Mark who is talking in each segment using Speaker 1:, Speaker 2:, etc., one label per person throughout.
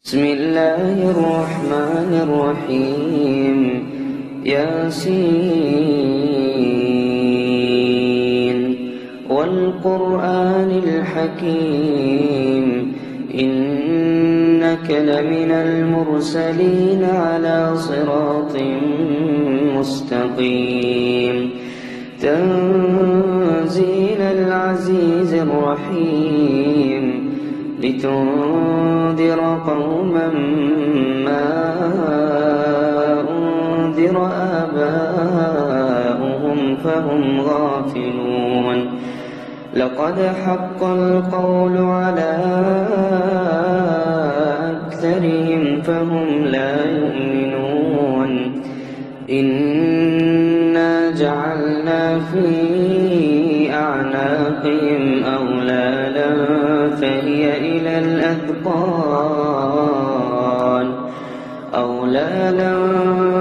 Speaker 1: بسم الله الرحمن الرحيم ياسين والقرآن الحكيم إنك لمن المرسلين على صراط مستقيم تنزيل العزيز الرحيم لتنذر قوما ما أنذر آباؤهم فهم غافلون لقد حق القول على أكثرهم فهم لا يؤمنون إنا جعلنا في أعناقهم أغلالا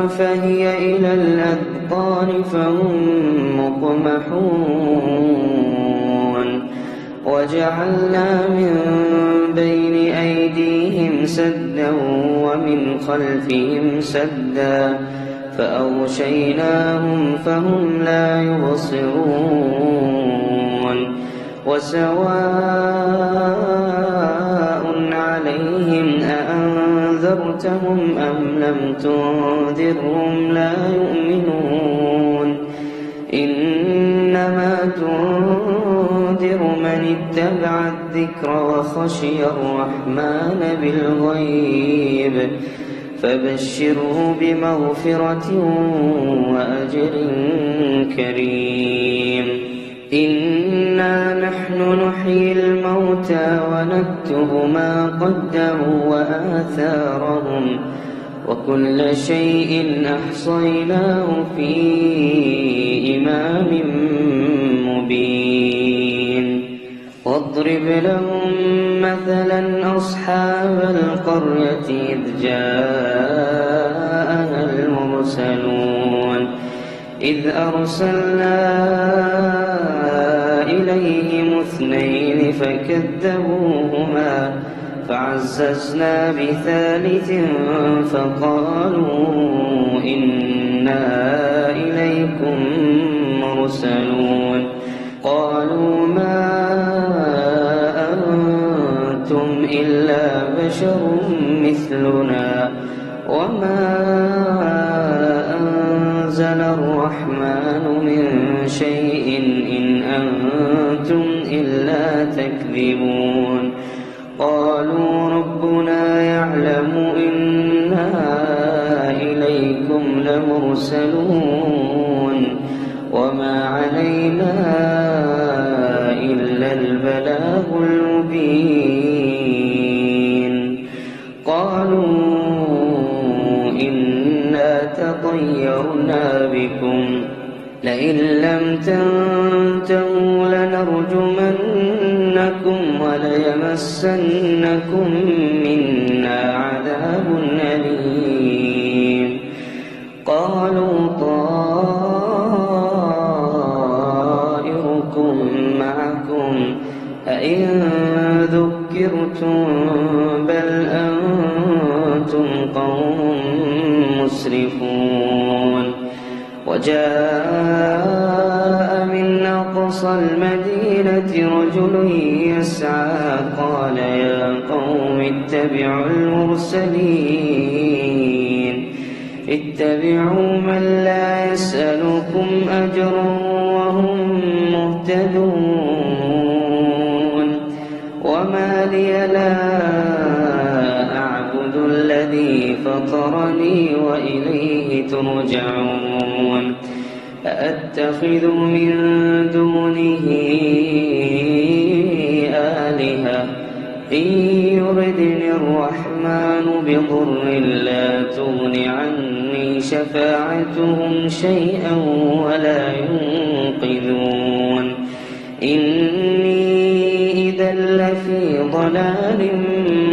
Speaker 1: فهي إلى الأذقان فهم مقمحون وجعلنا من بين أيديهم سدا ومن خلفهم سدا فأغشيناهم فهم لا يبصرون وسواء عليهم أأنذرتهم أم لم تنذرهم لا يؤمنون إنما تنذر من اتبع الذكر وخشي الرحمن بالغيب فبشره بمغفرة وأجر كريم إنا نحن نحيي الموتى ونكتب ما قدموا وآثارهم وكل شيء أحصيناه في إمام مبين واضرب لهم مثلا أصحاب القرية إذ جاءها المرسلون إذ أرسلنا إليهم 2 فكذبوهما فعززنا ب3 فقالوا إنا إليكم مرسلون قالوا ما أنتم إلا بشر مثلنا وما أنزل الرحمن من شيء إن أنتم إلا تكذبون قالوا ربنا يعلم إنا إليكم لمرسلون وما علينا إلا البلاغ المبين قالوا إنا تطيرنا بكم لئن لم تنتهوا لنرجمنكم وليمسنكم منا عذاب أليم قالوا طائركم معكم أئن ذكرتم بل أنتم قوم مسرفون وجاء من أقصى المدينة رجل يسعى قال يا قوم اتبعوا المرسلين اتبعوا من لا يسألكم أجرا وهم مهتدون وما لي لا أعبد الذي فطرني وإليه ترجعون أأتخذ من دونه آلهة إن يردني الرحمن بضر لا تغن عني شفاعتهم شيئا ولا ينقذون إني إذا لفي ضلال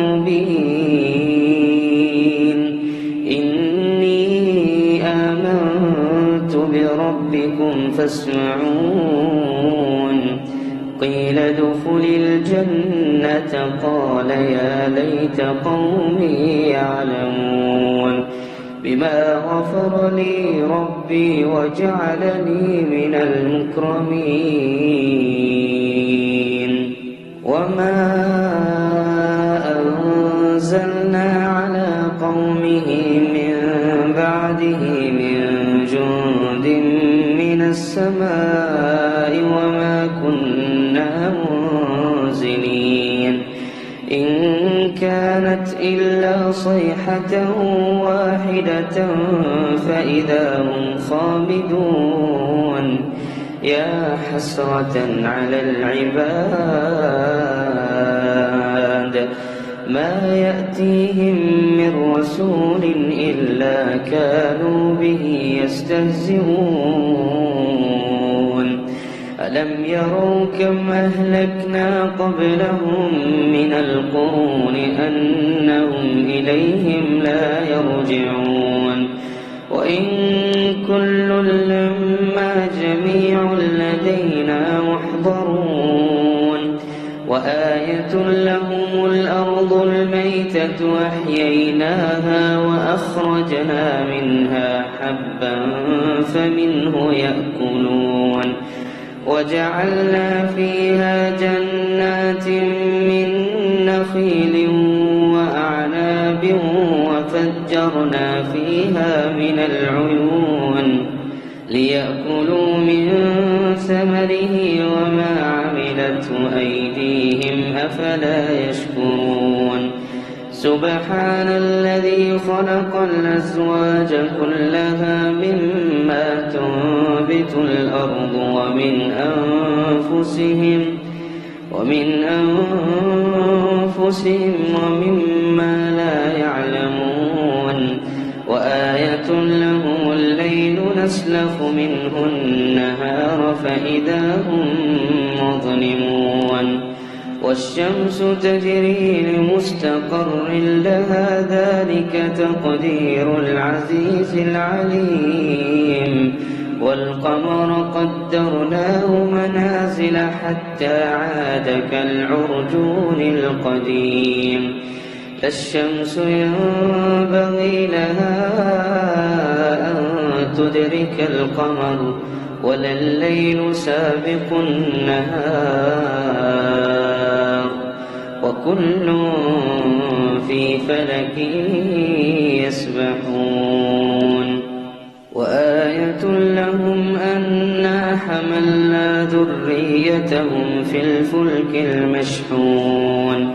Speaker 1: مبين إني آمنت بربكم فاسمعون قيل ادخل الجنة الجنة قال يا ليت قومي يعلمون بما غفر لي ربي وجعلني من المكرمين وما أنزلنا على قومه من بعده من جند من السماء وما كنا منزلين إن كانت إلا صيحة واحدة فإذا هم خامدون يا حسرة على العباد ما يأتيهم من رسول إلا كانوا به يستهزئون ألم يروا كم أهلكنا قبلهم من القرون أنهم إليهم لا يرجعون وإن كل لما جميع لدينا محضرون وآية لهم الأرض الميتة أحييناها وأخرجنا منها حبا فمنه يأكلون وجعلنا فيها جنات من نخيل وأعناب وفجرنا فيها من العيون ليأكلوا من ثمره وما عملته أيديهم أفلا يشكرون سبحان الذي خلق الأزواج كلها مما تنبت الأرض ومن أنفسهم ومما لا يعلمون وآية لهم الليل نسلخ منه النهار فإذا هم مظلمون والشمس تجري لمستقر لها ذلك تقدير العزيز العليم والقمر قدرناه منازل حتى عاد كالعرجون القديم لا الشمس ينبغي لها أن تدرك القمر ولا الليل سابق النهار وكل في فلك يسبحون وآية لهم أنا حملنا ذريتهم في الفلك المشحون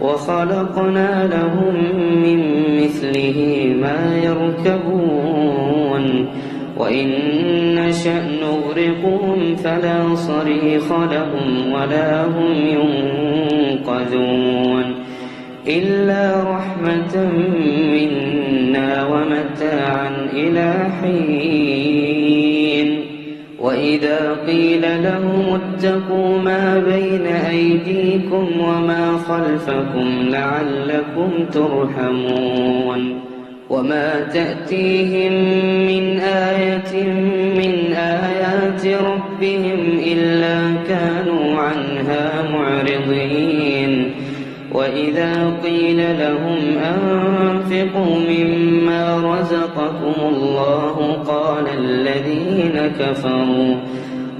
Speaker 1: وخلقنا لهم من مثله ما يركبون وإن نشأ نغرقهم فلا صريخ لهم ولا هم ينقذون إلا رحمة منا ومتاعا إلى حين وإذا قيل لهم اتقوا ما بين أيديكم وما خلفكم لعلكم ترحمون وما تأتيهم من آية من آيات ربهم إلا كانوا عنها معرضين وإذا قيل لهم أنفقوا مما رزقكم الله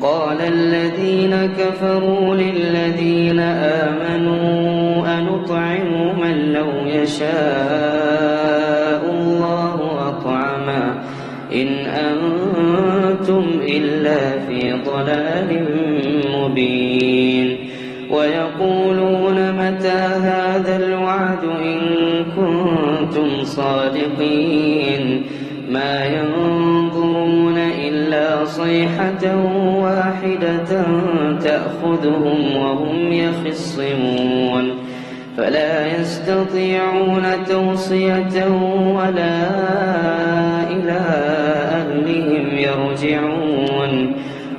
Speaker 1: قال الذين كفروا للذين آمنوا أنطعم من لو يشاء الله أطعمه إن أنتم إلا في ضلال مبين ويقولون متى هذا الوعد إن كنتم صادقين ما ينظرون إلا صيحة واحدة تأخذهم وهم يخصمون فلا يستطيعون توصية ولا إلى أهلهم يرجعون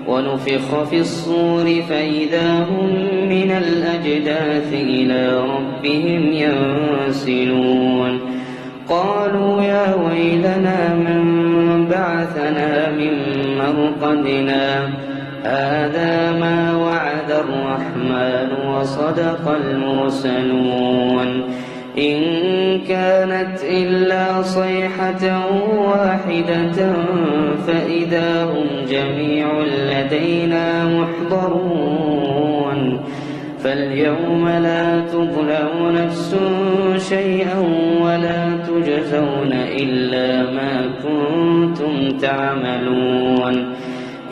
Speaker 1: ونفخ في الصور فإذا هم من الأجداث إلى ربهم ينسلون قالوا يا ويلنا من بعثنا من مرقدنا هذا ما وعد الرحمن وصدق المرسلون إن كانت إلا صيحة واحدة فإذا هم جميع لدينا محضرون فاليوم لا تظلم نفس شيئا ولا تجزون إلا ما كنتم تعملون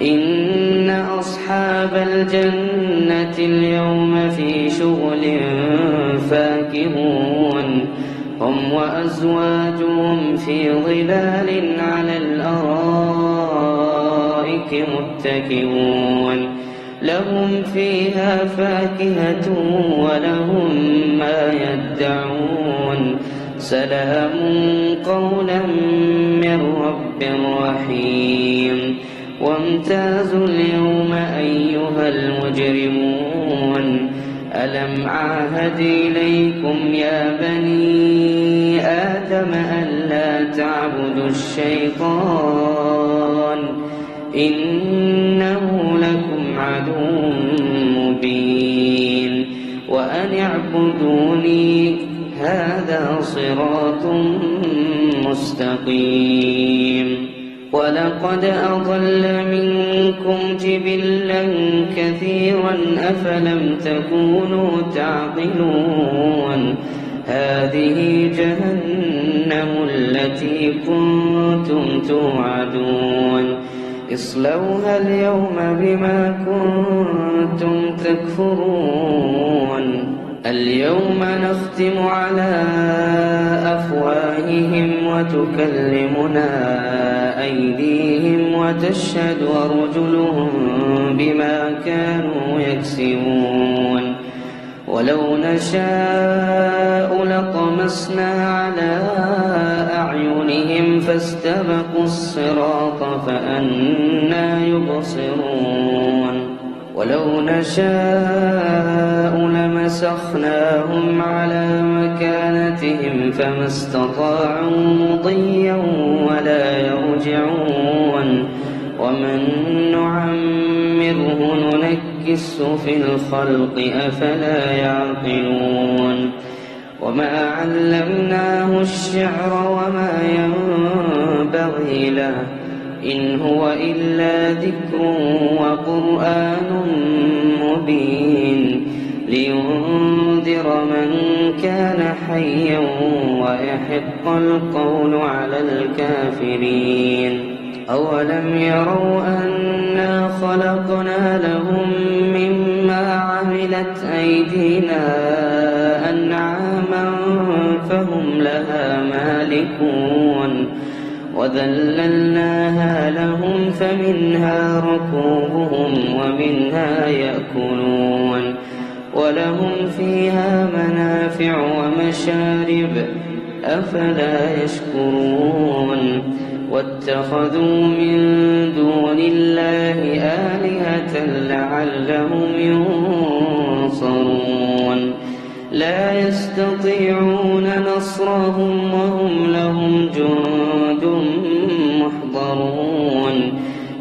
Speaker 1: إن أصحاب الجنة اليوم في شغل فاكهون هم وأزواجهم في ظلال على الأرائك متكئون لهم فيها فاكهة ولهم ما يدعون سلام قولا من رب رحيم وامتازوا اليوم أيها المجرمون ألم أعهد إليكم يا بني آدم ألا تعبدوا الشيطان إنه لكم عدو مبين وأن اعبدوني هذا صراط مستقيم ولقد أضل منكم جبلا كثيرا أفلم تكونوا تعقلون هذه جهنم التي كنتم توعدون اصلوها اليوم بما كنتم تكفرون اليوم نختم على أفواههم وتكلمنا أيديهم وتشهد أرجلهم بما كانوا يكسبون ولو نشاء لطمسنا على أعينهم فاستبقوا الصراط فأنى يبصرون ولو نشاء لمسخناهم على مكانتهم فما استطاعوا مضيا ولا يرجعون ومن نعمره ننكسه في الخلق أفلا يعقلون وما علمناه الشعر وما ينبغي له إن هو إلا ذكر وقرآن مبين لينذر من كان حيا ويحق القول على الكافرين أولم يروا أنا خلقنا لهم مما عملت أيدينا أنعاما فهم لها مالكون وذللناها لهم فمنها ركوبهم ومنها يأكلون ولهم فيها منافع ومشارب أفلا يشكرون واتخذوا من دون الله آلهة لعلهم ينصرون لا يستطيعون نصرهم وهم لهم جند محضرون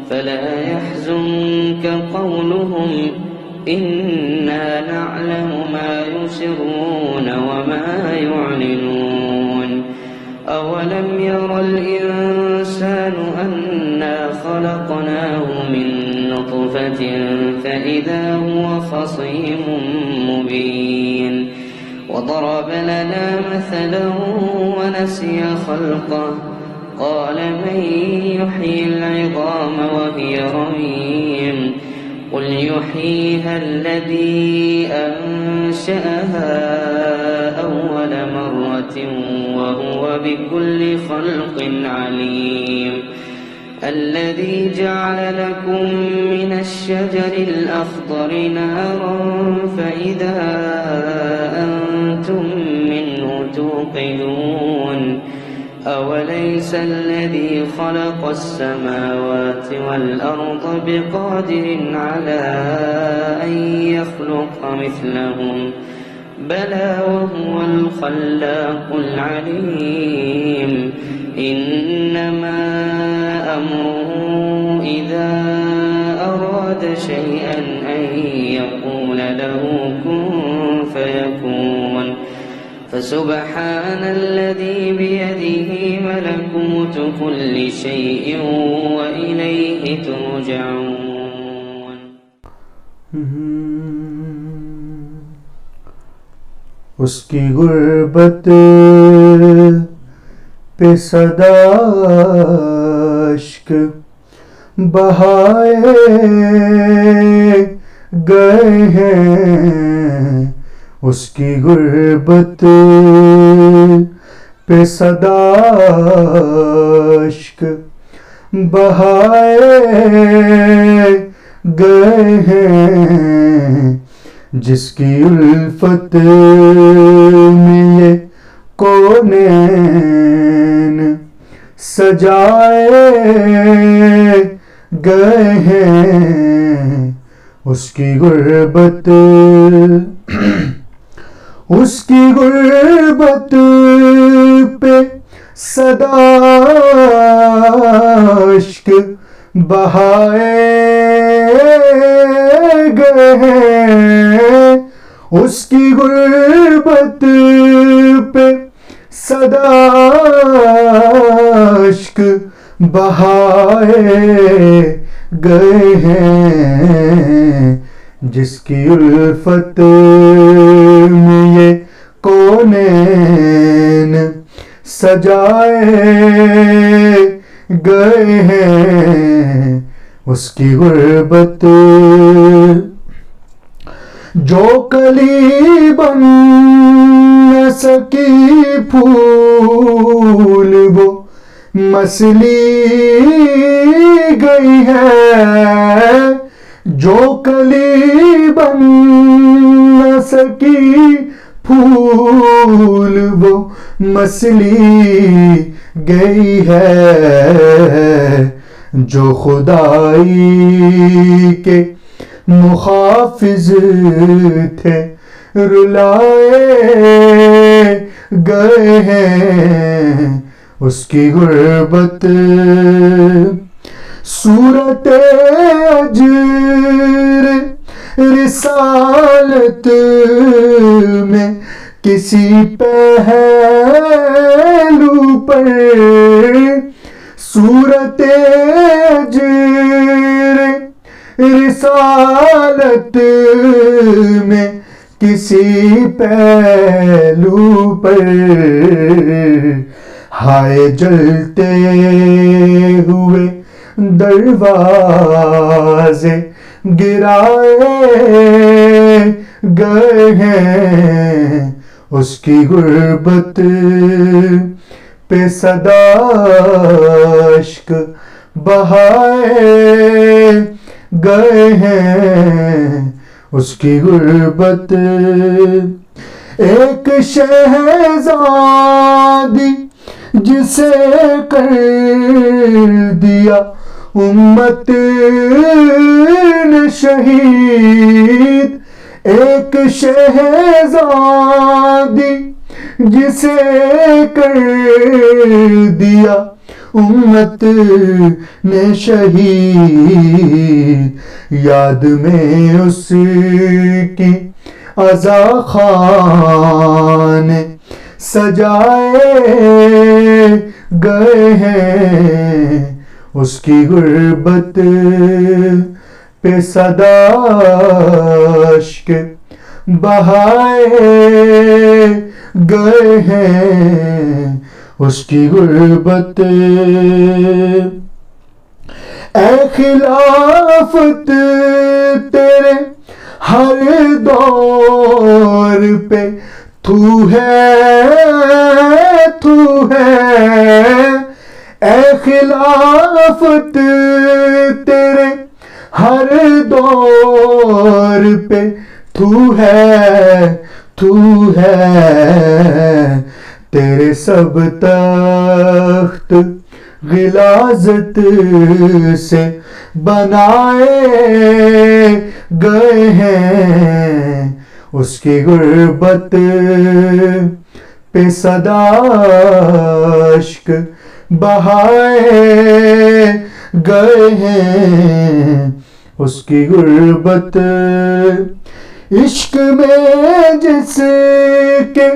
Speaker 1: فلا يحزنك قولهم إنا نعلم ما يسرون وما يعلنون أولم ير الإنسان أنا خلقناه من نطفة فإذا هو خصيم مبين وضرب لنا مثلا ونسي خلقه قال من يحيي العظام وهي رميم قل يحييها الذي أنشأها أول مرة وهو بكل خلق عليم الذي جعل لكم من الشجر الأخضر نارا فإذا أنتم منه توقدون أوليس الذي خلق السماوات والأرض بقادر على أن يخلق مثلهم بلى وهو الخلاق العليم إنما أمره إذا أراد شيئا أن يقول له كن فسبحان الذي بيده ملكوت كل شيء وإليه ترجعون.
Speaker 2: اس کی غربت پہ صدا اشک بہائے گئے ہیں، اس کی غربت پہ صدا اشک بہائے گئے ہیں، جس کی الفت میں یہ کونین سجائے گئے ہیں، اس کی غربت پہ صدا اشک بہائے گئے ہیں، اس کی غربت پہ صدا اشک بہائے گئے ہیں، جس کی الفت میں یہ کونین سجائے گئے ہیں، اس کی غربت جو کلی بن نہ سکی پھول وہ مسلی گئی ہے، جو کلی بن نہ سکی پھول وہ مسلی گئی ہے، جو خدائی کے محافظ تھے رلائے گئے ہیں، اس کی غربت صورت اجر رسالت میں کسی پہلو پر، صورت اجر رسالت میں کسی پہلو پر، ہائے جلتے ہوئے دروازے گرائے گئے ہیں، اس کی غربت پہ صدا اشک بہائے گئے ہیں، اس کی غربت ایک شہزادی جسے کر دیا امت نے شہید، ایک شہزادی جسے کر دیا امت نے شہید، یاد میں اس کی عزا خانے سجائے گئے ہیں، اس کی غربت پہ صدا اشک بہائے گئے ہیں، اس کی غربت اے خلافت تیرے ہر دور پہ تو ہے اے خلافت تیرے ہر دور پہ تو ہے تیرے سب تخت غلازت سے بنائے گئے ہیں، اس کی غربت پہ صدا اشک بہائے گئے ہیں، اس کی غربت عشق میں جس کے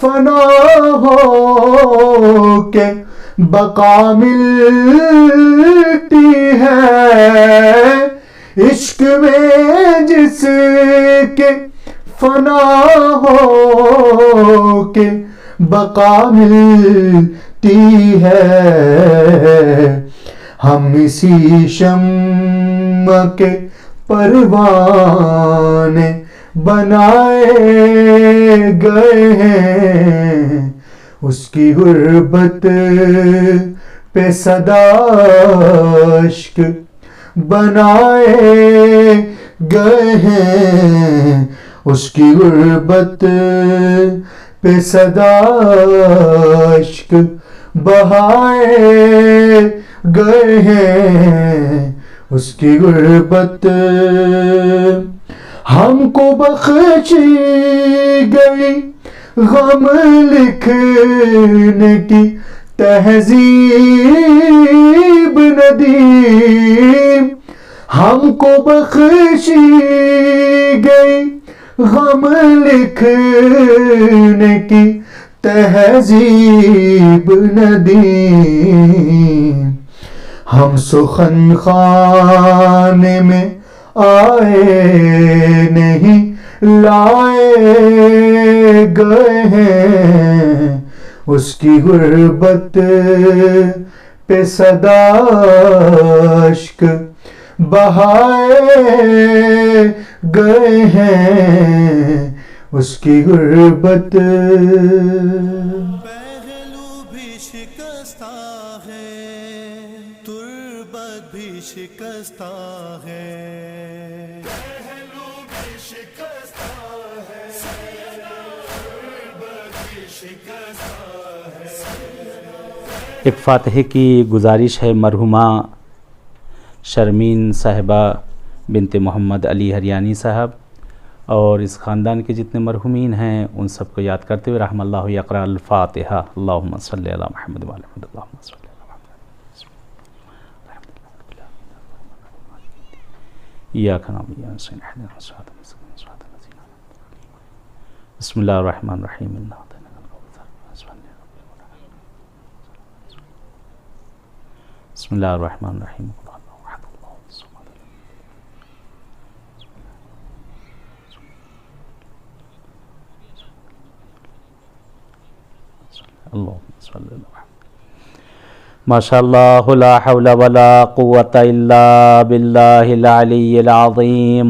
Speaker 2: فنا ہو کے بقا ملتی ہے، عشق میں جس کے فنا ہو کے بقا ملتی ہے، ہم اسی شمع کے پروانے بنائے گئے ہیں، اس کی غربت پہ صدا عشق بنائے گئے ہیں، اس کی غربت پہ صدا عشق بہائے گئے ہیں، اس کی غربت ہم کو بخشی گئی، غم لکھنے کی تہذیب ندیم، ہم کو بخشی گئی غم لکھنے کی تہذیب ندیم، ہم سخن خانے میں آئے نہیں لائے گئے ہیں، اس کی غربت پہ صدا عشق بہائے گئے ہیں، اس کی غربت
Speaker 3: پہلو بھی شکستہ ہے، تربت بھی شکستہ ہے، پہلو بھی شکستہ ہے، تربت بھی شکستہ ہے۔
Speaker 4: ایک فاتحے کی گزارش ہے مرحومہ شرمین صاحبہ بنت محمد علی ہریانی صاحب اور اس خاندان کے جتنے مرحومین ہیں ان سب کو یاد کرتے ہوئے رحم اللہ یقرأ الفاتحہ۔ اللہم صلی علی محمد وعلی محمد، اللہم صلی علی محمد۔ ایاک نعبد و ایاک نستعین، اہدنا الصراط المستقیم، صراط الذین انعمت علیہم۔ بسم اللہ الرحمن الرحیم۔ بسم اللہ الرحمن الرحیم۔ اللہم صلی اللہ علیہ وسلم۔ ماشاء اللہ لا حول ولا قوة الا باللہ العلی العظیم،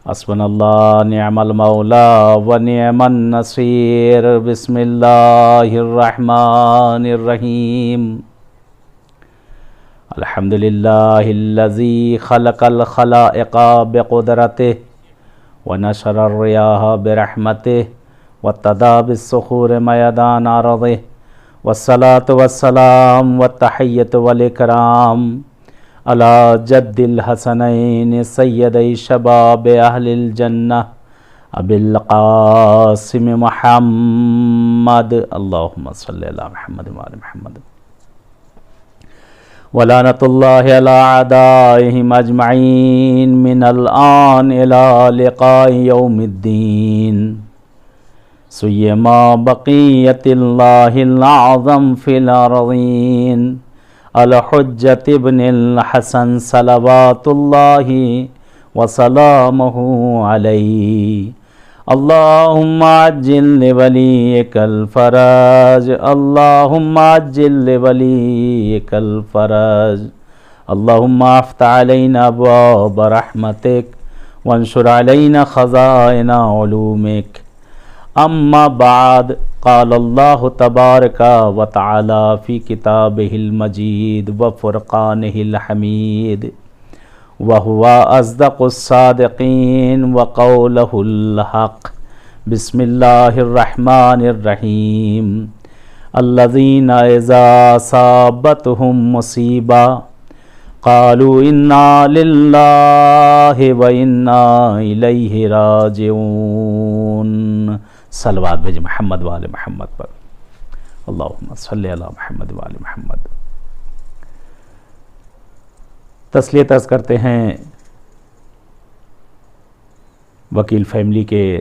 Speaker 4: حسبنا اللہ نعم المولا ونعم النصیر۔ بسم اللہ الرحمن الرحیم۔ الحمد للہ الذی خلق الخلائق بقدرتہ ونشر الریاح برحمتہ واتدى بالصخور میدان ارضه، والصلاة والسلام والتحیۃ والاکرام علی جد الحسنین سیدی شباب اہل الجنہ ابی القاسم محمد، اللہم صلی علی محمد وعلی محمد۔ ولعنۃ اللہ علی اعدائہم اجمعین من الآن الی لقاء یوم الدین، سیما بقیت اللہ العظم فی الارضین، الحجۃ ابن الحسن صلوات اللہ وسلامہ علیہ۔ اللہم عجل لولیک الفرج، اللہم عجل لولیک الفرج، اللہم افتح علینا ابواب رحمتک وانشر علینا خزائن علومک۔ اما بعد، قال اللہ تبارک و تعالی فی کتابہ المجید وفرقانہ الحمید، وہو اصدق الصادقین وقولہ الحق۔ بسم اللہ الرحمن الرحیم۔ الذین اذا اصابتہم مصیبہ قالوا انا للہ وانا الیہ راجعون۔ صلوات بھیجیں محمد وآل محمد پر، اللہم صلی علی محمد وآل محمد۔ تسلیت عرض کرتے ہیں وکیل فیملی کے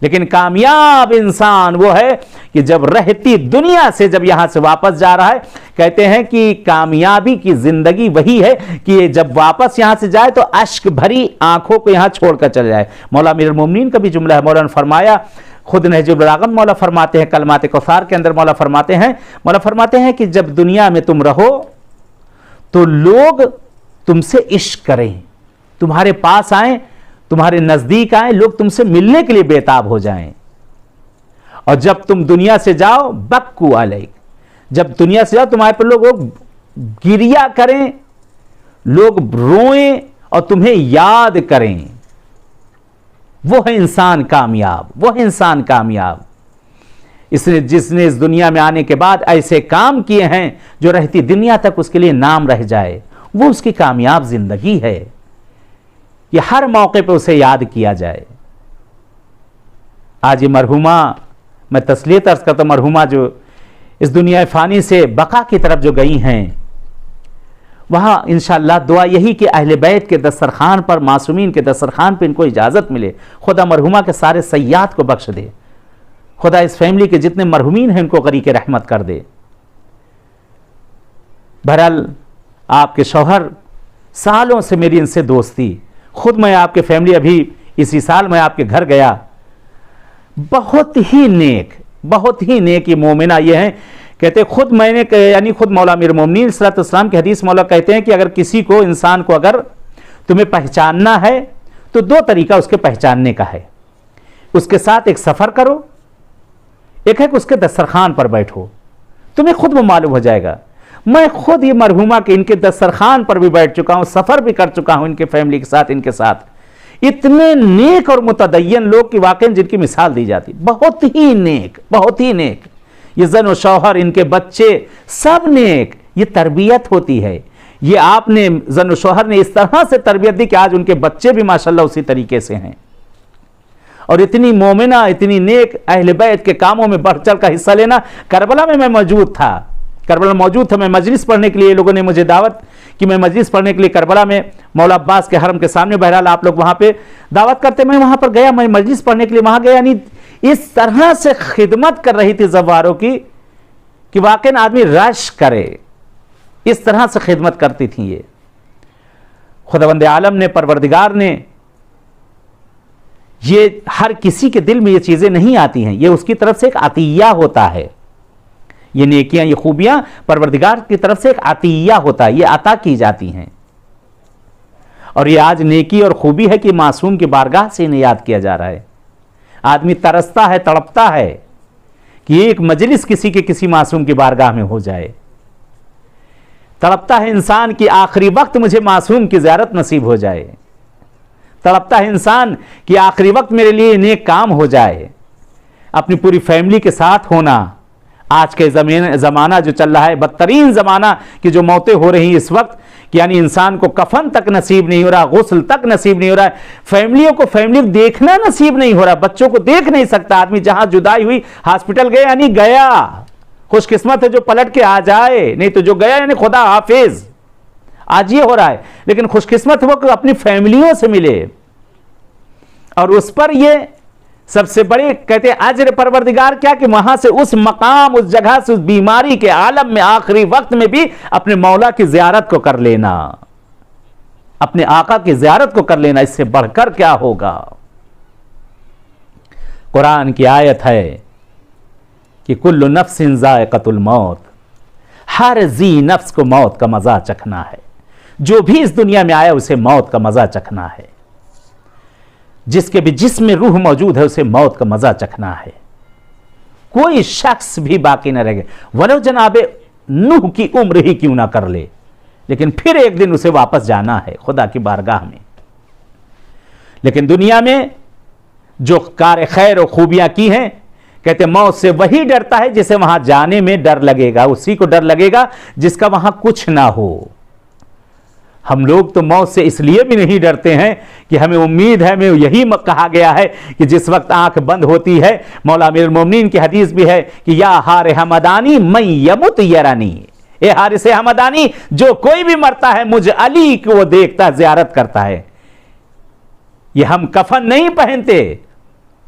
Speaker 4: لیکن کامیاب انسان وہ ہے کہ جب رہتی دنیا سے جب یہاں سے واپس جا رہا ہے، کہتے ہیں کہ کامیابی کی زندگی وہی ہے کہ جب واپس یہاں سے جائے تو اشک بھری آنکھوں کو یہاں چھوڑ کر چلے جائے۔ مولا امیر المومنین کا بھی جملہ ہے، مولا نے فرمایا، خود نہج البلاغہ مولا فرماتے ہیں، کلمات کوثر کے اندر مولا فرماتے ہیں کہ جب دنیا میں تم رہو تو لوگ تم سے عشق کریں، تمہارے پاس آئیں، تمہارے نزدیک آئیں، لوگ تم سے ملنے کے لیے بےتاب ہو جائیں، اور جب تم دنیا سے جاؤ بکو علیک، جب دنیا سے جاؤ تمہارے پر لوگ گریہ کریں، لوگ روئیں اور تمہیں یاد کریں۔ وہ ہے انسان کامیاب، وہ ہے انسان کامیاب، جس نے اس دنیا میں آنے کے بعد ایسے کام کیے ہیں جو رہتی دنیا تک اس کے لیے نام رہ جائے، وہ اس کی کامیاب زندگی ہے۔ یہ ہر موقع پہ اسے یاد کیا جائے۔ آج یہ مرحومہ، میں تسلیت عرض کرتا ہوں، مرحومہ جو اس دنیا فانی سے بقا کی طرف جو گئی ہیں، وہاں انشاءاللہ دعا یہی کہ اہل بیت کے دسترخوان پر، معصومین کے دسترخوان پہ ان کو اجازت ملے، خدا مرحومہ کے سارے سیئات کو بخش دے، خدا اس فیملی کے جتنے مرحومین ہیں ان کو غریق رحمت کر دے۔ بہرحال آپ کے شوہر، سالوں سے میری ان سے دوستی، خود میں آپ کے فیملی ابھی اسی سال میں آپ کے گھر گیا، بہت ہی نیک یہ مومنہ یہ ہیں، کہتے خود میں نے، یعنی خود مولا امیر المومنین صلی اللہ علیہ وسلم کی حدیث مولا کہتے ہیں کہ اگر کسی کو، انسان کو اگر تمہیں پہچاننا ہے تو دو طریقہ اس کے پہچاننے کا ہے، اس کے ساتھ ایک سفر کرو، ایک ہے کہ اس کے دسترخوان پر بیٹھو، تمہیں خود وہ معلوم ہو جائے گا۔ میں خود یہ مرحومہ کے ان کے دسترخوان پر بھی بیٹھ چکا ہوں، سفر بھی کر چکا ہوں ان کے فیملی کے ساتھ، ان کے ساتھ اتنے نیک اور متدین لوگ کی واقعی جن کی مثال دی جاتی، بہت ہی نیک، بہت ہی نیک، یہ زن و شوہر، ان کے بچے سب نیک۔ یہ تربیت ہوتی ہے، یہ آپ نے، زن و شوہر نے اس طرح سے تربیت دی کہ آج ان کے بچے بھی ماشاءاللہ اسی طریقے سے ہیں، اور اتنی مومنہ، اتنی نیک، اہل بیت کے کاموں میں بڑھ چڑھ کا حصہ لینا۔ کربلا میں موجود تھا، میں مجلس پڑھنے کے لیے لوگوں نے مجھے دعوت کہ میں مجلس پڑھنے کے لیے کربلا میں مولا عباس کے حرم کے سامنے، بہرحال آپ لوگ وہاں پہ دعوت کرتے، میں وہاں پر گیا، میں مجلس پڑھنے کے لیے وہاں گیا، یعنی اس طرح سے خدمت کر رہی تھی زواروں کی کہ واقعی آدمی رش کرے، اس طرح سے خدمت کرتی تھیں یہ۔ خداوند عالم نے، پروردگار نے، یہ ہر کسی کے دل میں یہ چیزیں نہیں آتی ہیں، یہ اس کی طرف سے ایک عطیہ ہوتا ہے، یہ نیکیاں، یہ خوبیاں پروردگار کی طرف سے ایک عطیہ ہوتا ہے، یہ عطا کی جاتی ہیں۔ اور یہ آج نیکی اور خوبی ہے کہ معصوم کی بارگاہ سے انہیں یاد کیا جا رہا ہے۔ آدمی ترستا ہے، تڑپتا ہے کہ ایک مجلس کسی کے کسی معصوم کی بارگاہ میں ہو جائے، تڑپتا ہے انسان کہ آخری وقت مجھے معصوم کی زیارت نصیب ہو جائے، تڑپتا ہے انسان کہ آخری وقت میرے لیے نیک کام ہو جائے۔ اپنی پوری فیملی کے ساتھ ہونا، آج کے زمانہ جو چل رہا ہے، بدترین زمانہ کہ جو موتیں ہو رہی ہیں اس وقت، کہ یعنی انسان کو کفن تک نصیب نہیں ہو رہا، غسل تک نصیب نہیں ہو رہا، فیملیوں کو فیملی دیکھنا نصیب نہیں ہو رہا، بچوں کو دیکھ نہیں سکتا آدمی، جہاں جدائی ہوئی ہاسپٹل گئے یعنی گیا، خوش قسمت ہے جو پلٹ کے آ جائے، نہیں تو جو گیا یعنی خدا حافظ، آج یہ ہو رہا ہے۔ لیکن خوش قسمت وہ کہ اپنی فیملیوں سے ملے، اور اس پر یہ سب سے بڑے کہتے ہیں اجر پروردگار کیا کہ وہاں سے، اس مقام، اس جگہ سے، اس بیماری کے عالم میں آخری وقت میں بھی اپنے مولا کی زیارت کو کر لینا، اپنے آقا کی زیارت کو کر لینا، اس سے بڑھ کر کیا ہوگا۔ قرآن کی آیت ہے کہ کل نفس ذائقۃ الموت، ہر ذی نفس کو موت کا مزہ چکھنا ہے، جو بھی اس دنیا میں آیا اسے موت کا مزہ چکھنا ہے، جس کے بھی جسم میں روح موجود ہے اسے موت کا مزہ چکھنا ہے، کوئی شخص بھی باقی نہ رہ گئے، ولو جناب نوح کی عمر ہی کیوں نہ کر لے، لیکن پھر ایک دن اسے واپس جانا ہے خدا کی بارگاہ میں۔ لیکن دنیا میں جو کار خیر و خوبیاں کی ہیں، کہتے موت سے وہی ڈرتا ہے جسے وہاں جانے میں ڈر لگے گا، اسی کو ڈر لگے گا جس کا وہاں کچھ نہ ہو۔ ہم لوگ تو موت سے اس لیے بھی نہیں ڈرتے ہیں کہ ہمیں امید ہے، ہمیں یہی کہا گیا ہے کہ جس وقت آنکھ بند ہوتی ہے، مولا امیر المومنین کی حدیث بھی ہے کہ یا حار حمدانی من یمت یرانی، اے حارث حمدانی جو کوئی بھی مرتا ہے مجھ علی کو وہ دیکھتا، زیارت کرتا ہے۔ یہ ہم کفن نہیں پہنتے،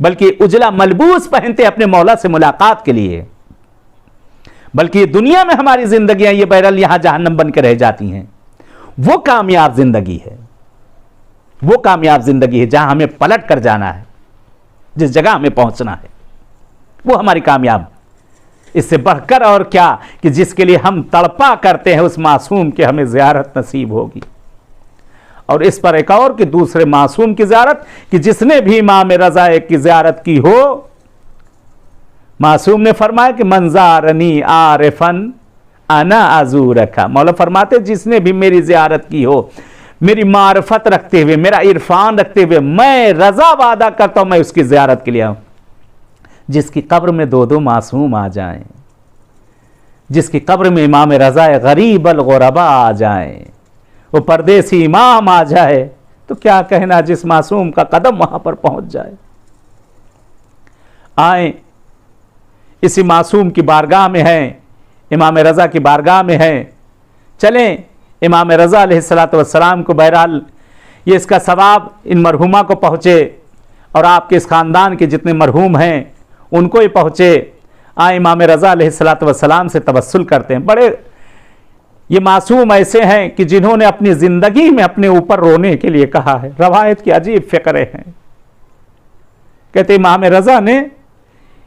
Speaker 4: بلکہ اجلا ملبوس پہنتے اپنے مولا سے ملاقات کے لیے، بلکہ دنیا میں ہماری زندگیاں یہ بہرحال یہاں جہنم بن کے رہ جاتی ہیں۔ وہ کامیاب زندگی ہے، وہ کامیاب زندگی ہے جہاں ہمیں پلٹ کر جانا ہے، جس جگہ ہمیں پہنچنا ہے، وہ ہماری کامیاب۔ اس سے بڑھ کر اور کیا کہ جس کے لیے ہم تڑپا کرتے ہیں اس معصوم کے ہمیں زیارت نصیب ہوگی۔ اور اس پر ایک اور کہ دوسرے معصوم کی زیارت، کہ جس نے بھی امام رضا کی زیارت کی ہو، معصوم نے فرمایا کہ من زارنی عارفن انا ازورکا، مولا فرماتے جس نے بھی میری زیارت کی ہو، میری معرفت رکھتے ہوئے، میرا عرفان رکھتے ہوئے، میں رضا وعدہ کرتا ہوں میں اس کی زیارت کے لیے آؤں۔ جس کی قبر میں دو معصوم آ جائیں، جس کی قبر میں امام رضا غریب الغربا آ جائیں، وہ پردیسی امام آ جائے، تو کیا کہنا جس معصوم کا قدم وہاں پر پہنچ جائے۔ آئیں اسی معصوم کی بارگاہ میں ہیں، امام رضا کی بارگاہ میں ہیں، چلیں امام رضا علیہ السلام کو بہرحال یہ اس کا ثواب ان مرحومہ کو پہنچے، اور آپ کے اس خاندان کے جتنے مرحوم ہیں ان کو ہی پہنچے۔ آئیں امام رضا علیہ السلام سے توسل کرتے ہیں۔ بڑے یہ معصوم ایسے ہیں کہ جنہوں نے اپنی زندگی میں اپنے اوپر رونے کے لیے کہا ہے، روایت کی عجیب فقرے ہیں۔ کہتے امام رضا نے،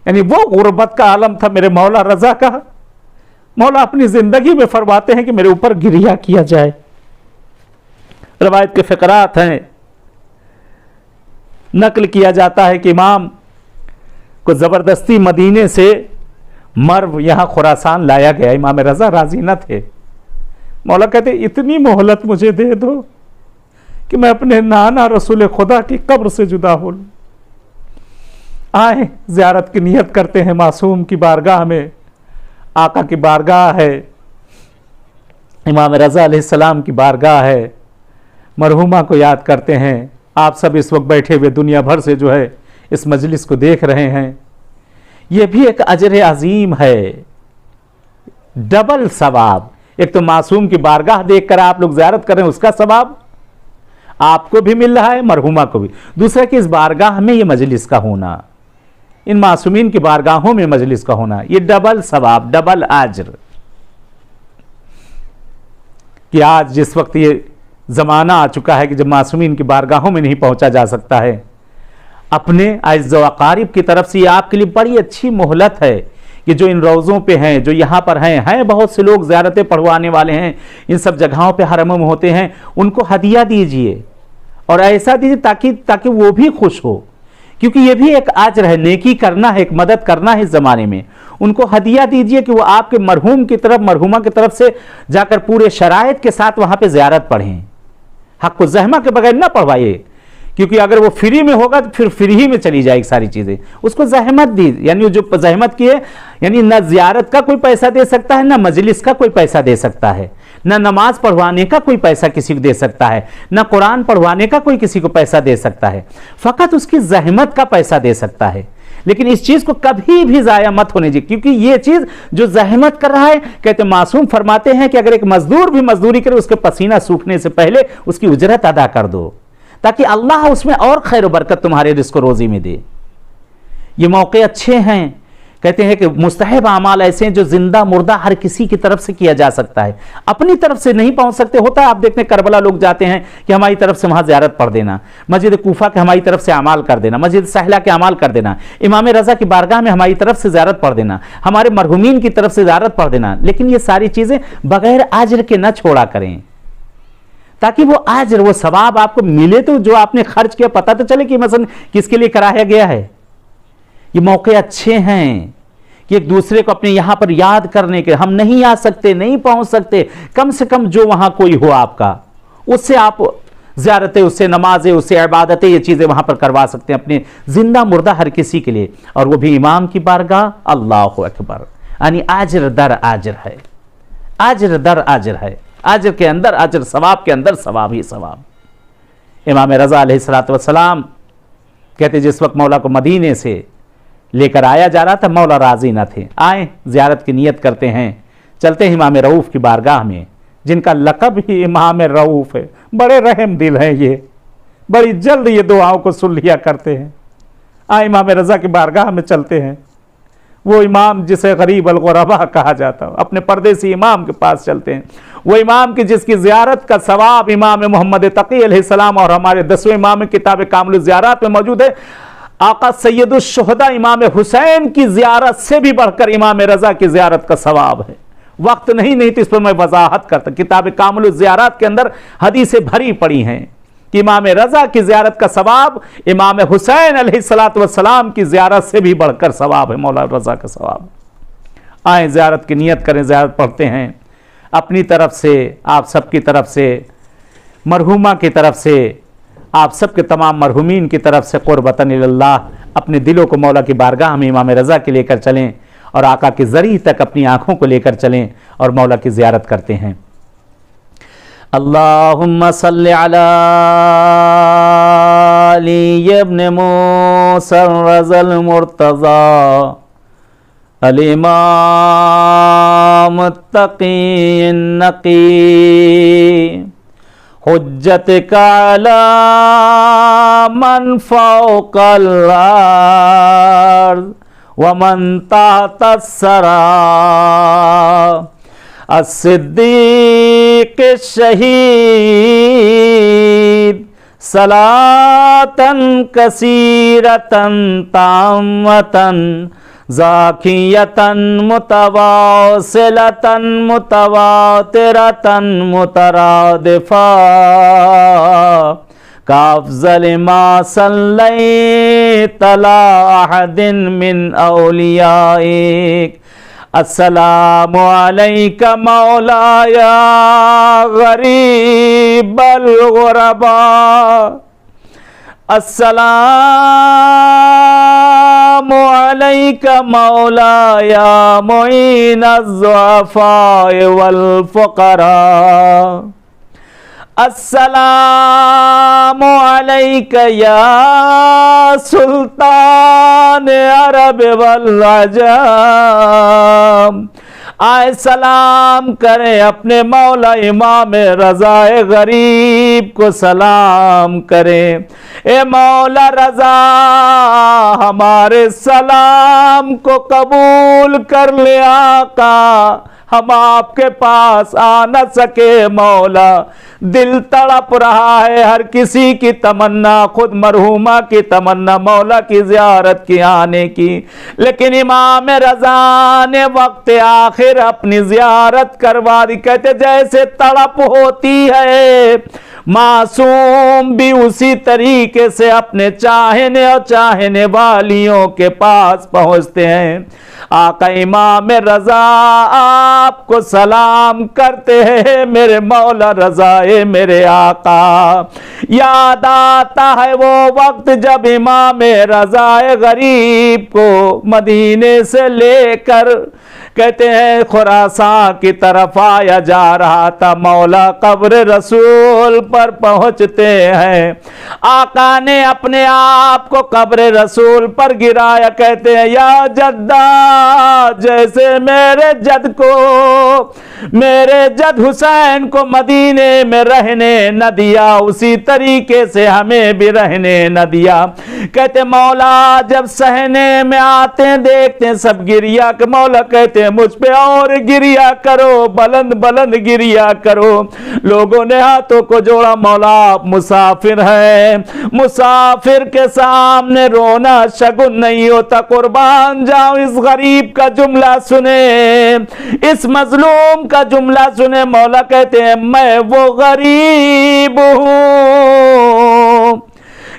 Speaker 4: یعنی وہ غربت کا عالم تھا میرے مولا رضا کا، مولا اپنی زندگی میں فرماتے ہیں کہ میرے اوپر گریہ کیا جائے۔ روایت کے فقرات ہیں، نقل کیا جاتا ہے کہ امام کو زبردستی مدینے سے مرو یہاں خراسان لایا گیا، امام رضا راضی نہ تھے۔ مولا کہتے اتنی مہلت مجھے دے دو کہ میں اپنے نانا رسول خدا کی قبر سے جدا ہو لوں۔ آئیں زیارت کی نیت کرتے ہیں معصوم کی بارگاہ میں، آقا کی بارگاہ ہے، امام رضا علیہ السلام کی بارگاہ ہے، مرحومہ کو یاد کرتے ہیں۔ آپ سب اس وقت بیٹھے ہوئے دنیا بھر سے جو ہے اس مجلس کو دیکھ رہے ہیں، یہ بھی ایک اجر عظیم ہے، ڈبل ثواب۔ ایک تو معصوم کی بارگاہ دیکھ کر آپ لوگ زیارت کر رہے ہیں، اس کا ثواب آپ کو بھی مل رہا ہے، مرحومہ کو بھی۔ دوسرا کہ اس بارگاہ میں یہ مجلس کا ہونا، ان معصومین کی بارگاہوں میں مجلس کا ہونا، یہ ڈبل ثواب، ڈبل اجر۔ کہ آج جس وقت یہ زمانہ آ چکا ہے کہ جب معصومین کی بارگاہوں میں نہیں پہنچا جا سکتا ہے، اپنے اعزاء و اقارب کی طرف سے یہ آپ کے لیے بڑی اچھی مہلت ہے کہ جو ان روضوں پہ ہیں، جو یہاں پر ہیں بہت سے لوگ زیارتیں پڑھوانے والے ہیں، ان سب جگہوں پہ حرم میں ہوتے ہیں، ان کو ہدیہ دیجئے، اور ایسا دیجئے تاکہ وہ بھی خوش ہو، کیونکہ یہ بھی ایک اجر ہے، نیکی کرنا ہے، ایک مدد کرنا ہے اس زمانے میں۔ ان کو ہدیہ دیجئے کہ وہ آپ کے مرحوم کی طرف، مرحومہ کی طرف سے جا کر پورے شرائط کے ساتھ وہاں پہ زیارت پڑھیں، حق و زحمہ کے بغیر نہ پڑھوائیے، کیونکہ اگر وہ فری میں ہوگا تو پھر فری ہی میں چلی جائے گی ساری چیزیں۔ اس کو زحمت دی، یعنی جو زحمت کی ہے، یعنی نہ زیارت کا کوئی پیسہ دے سکتا ہے، نہ مجلس کا کوئی پیسہ دے سکتا ہے، نہ نماز پڑھوانے کا کوئی پیسہ کسی کو دے سکتا ہے، نہ قرآن پڑھوانے کا کوئی کسی کو پیسہ دے سکتا ہے، فقط اس کی زحمت کا پیسہ دے سکتا ہے۔ لیکن اس چیز کو کبھی بھی ضائع مت ہونے دیجیے، کیونکہ یہ چیز جو زحمت کر رہا ہے، کہتے معصوم فرماتے ہیں کہ اگر ایک مزدور بھی مزدوری کرے، اس کے پسینہ سوکھنے سے پہلے اس کی اجرت ادا کر دو، تاکہ اللہ اس میں اور خیر و برکت تمہارے رزق و روزی میں دے۔ یہ موقع اچھے ہیں، کہتے ہیں کہ مستحب اعمال ایسے ہیں جو زندہ مردہ ہر کسی کی طرف سے کیا جا سکتا ہے، اپنی طرف سے نہیں پہنچ سکتے۔ ہوتا ہے آپ دیکھتے ہیں کربلا لوگ جاتے ہیں کہ ہماری طرف سے وہاں زیارت پڑھ دینا، مسجد کوفہ کے ہماری طرف سے اعمال کر دینا، مسجد سہلہ کے اعمال کر دینا، امام رضا کی بارگاہ میں ہماری طرف سے زیارت پڑھ دینا، ہمارے مرحومین کی طرف سے زیارت پڑھ دینا۔ لیکن یہ ساری چیزیں بغیر اجر کے نہ چھوڑا کریں، تاکہ وہ اجر، وہ ثواب آپ کو ملے، تو جو آپ نے خرچ کیا پتہ تو چلے کہ مثلا کس کے لیے کرایا گیا ہے۔ یہ موقع اچھے ہیں کہ ایک دوسرے کو اپنے یہاں پر یاد کرنے کے، ہم نہیں آ سکتے، نہیں پہنچ سکتے، کم سے کم جو وہاں کوئی ہو آپ کا، اس سے آپ زیارتیں، اس سے نمازیں، اس سے عبادتیں، یہ چیزیں وہاں پر کروا سکتے ہیں اپنے زندہ مردہ ہر کسی کے لیے، اور وہ بھی امام کی بارگاہ۔ اللہ اکبر، یعنی اجر در اجر ہے، اجر در اجر ہے، اجر کے اندر اجر، ثواب کے اندر ثواب ہی ثواب۔ امام رضا علیہ السلام کہتے جس وقت مولا کو مدینے سے لے کر آیا جا رہا تھا، مولا راضی نہ تھے۔ آئیں زیارت کی نیت کرتے ہیں، چلتے ہیں امام رؤوف کی بارگاہ میں، جن کا لقب ہی امام رؤوف ہے۔ بڑے رحم دل ہیں یہ، بڑی جلد یہ دعاؤں کو سن لیا کرتے ہیں۔ آئے امام رضا کی بارگاہ میں چلتے ہیں، وہ امام جسے غریب الغربا کہا جاتا ہو، اپنے پردیسی امام کے پاس چلتے ہیں، وہ امام کی جس کی زیارت کا ثواب امام محمد تقی علیہ السلام اور ہمارے 10ویں امام کتاب کامل الزیارات میں موجود ہے۔ آقا سید الشہداء امام حسین کی زیارت سے بھی بڑھ کر امام رضا کی زیارت کا ثواب ہے۔ وقت نہیں تو اس پر میں وضاحت کرتا، کتاب کامل الزیارات کے اندر حدیثیں بھری پڑی ہیں کہ امام رضا کی زیارت کا ثواب امام حسین علیہ السلام کی زیارت سے بھی بڑھ کر ثواب ہے، مولا رضا کا ثواب۔ آئیں زیارت کی نیت کریں، زیارت پڑھتے ہیں، اپنی طرف سے، آپ سب کی طرف سے، مرحومہ کی طرف سے، آپ سب کے تمام مرحومین کی طرف سے قربتاً اللہ اپنے دلوں کو مولا کی بارگاہ میں امام رضا کے لے کر چلیں اور آقا کی ذریعہ تک اپنی آنکھوں کو لے کر چلیں اور مولا کی زیارت کرتے ہیں۔ اللہم صلی علی علی ابن موسیٰ الرضا المرتضی الامام التقی النقی حجتک علی من فوق الارض ومن تحت الثری الصدیق الشہید صلاۃً کثیرةً تامةً زاکیةً متواصلةً متواترةً مترادفہ کافضل ما صلیت علی احد من اولیائک السلام علیک مولایا غریب الغرباء السلام علیک مولایا معین الضعفاء والفقراء السلام علیک یا سلطان عرب والعجم۔ آئے سلام کریں اپنے مولا امام رضا غریب کو سلام کریں، اے مولا رضا ہمارے سلام کو قبول کر لے آقا، ہم آپ کے پاس آ نہ سکے مولا، دل تڑپ رہا ہے ہر کسی کی تمنا، خود مرحومہ کی تمنا مولا کی زیارت کی آنے کی، لیکن امام رضا نے وقت آخر اپنی زیارت کروا دی۔ کہتے جیسے تڑپ ہوتی ہے معصوم بھی اسی طریقے سے اپنے چاہنے اور چاہنے والیوں کے پاس پہنچتے ہیں۔ آقا امام رضا آپ کو سلام کرتے ہیں، میرے مولا رضا میرے آقا۔ یاد آتا ہے وہ وقت جب امام رضا غریب کو مدینے سے لے کر کہتے ہیں خراسان کی طرف آیا جا رہا تھا، مولا قبر رسول پر پہنچتے ہیں، آقا نے اپنے آپ کو قبر رسول پر گرایا، کہتے ہیں یا جدہ جیسے میرے جد کو، میرے جد حسین کو مدینے میں رہنے نہ دیا، اسی طریقے سے ہمیں بھی رہنے نہ دیا۔ کہتے مولا جب سہنے میں آتے ہیں دیکھتے ہیں سب گریا کہ مولا کہتے ہیں مجھ پہ اور گریا کرو، بلند بلند گریا کرو۔ لوگوں نے ہاتھوں کو جوڑا، مولا آپ مسافر ہیں، مسافر کے سامنے رونا شگن نہیں ہوتا، قربان جاؤ اس غریب کا جملہ سنیں، اس مظلوم کا جملہ سنیں۔ مولا کہتے ہیں میں وہ غریب ہوں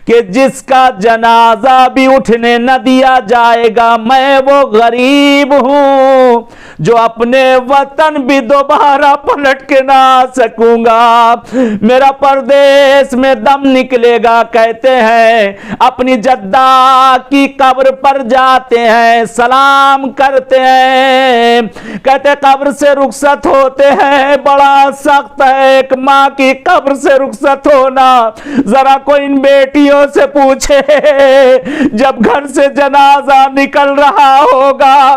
Speaker 4: کہ جس کا جنازہ بھی اٹھنے نہ دیا جائے گا، میں وہ غریب ہوں جو اپنے وطن بھی دوبارہ پلٹ کے نہ آ سکوں گا، میرا پردیس میں دم نکلے گا۔ کہتے ہیں اپنی جدہ کی قبر پر جاتے ہیں، سلام کرتے ہیں، کہتے قبر سے رخصت ہوتے ہیں، بڑا سخت ہے ایک ماں کی قبر سے رخصت ہونا۔ ذرا کوئی ان بیٹیوں سے پوچھے جب گھر سے جنازہ نکل رہا ہوگا